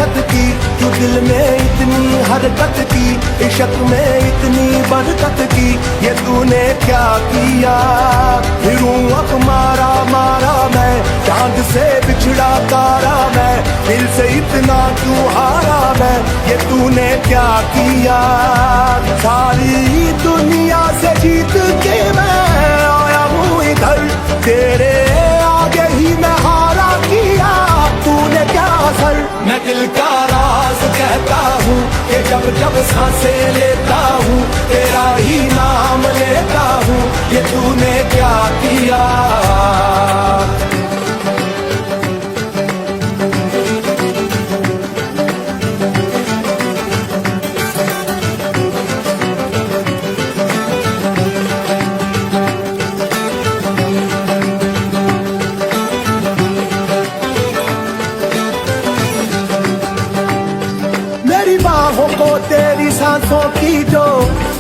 सियासत की, तू दिल में इतनी हरकत की, इश्क में इतनी बरकत की, ये तूने क्या किया। फिरूं अब मारा मारा मैं, चांद से बिछड़ा तारा मैं, दिल से इतना तू हारा मैं, ये तूने क्या किया। सारी दुनिया से जीत के मैं आया हूँ इधर, तेरे आगे ही मैं हारा किया, तूने क्या असर। मैं दिल का राज कहता हूँ कि जब जब सांसें लेता हूँ, तेरा ही नाम लेता हूँ, ये तूने क्या किया। मेरी बाहों को तेरी सांसों की जो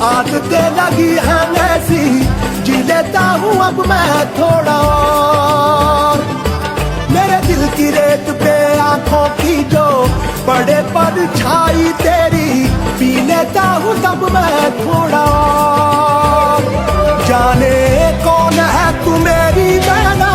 आदतें लगी हैं ऐसी, जी लेता हूँ अब मैं थोड़ा और। मेरे दिल की रेत पे आंखों की जो बड़े परछाई तेरी, पी लेता हूँ तब मैं थोड़ा और। जाने कौन है तू मेरी, मैं ना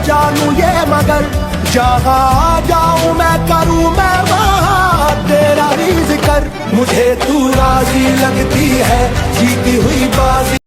जानू ये, मगर जहाँ जाऊँ मैं करूँ मैं वहाँ तेरा ही जिक्र। मुझे तू राजी लगती है जीती हुई बाजी।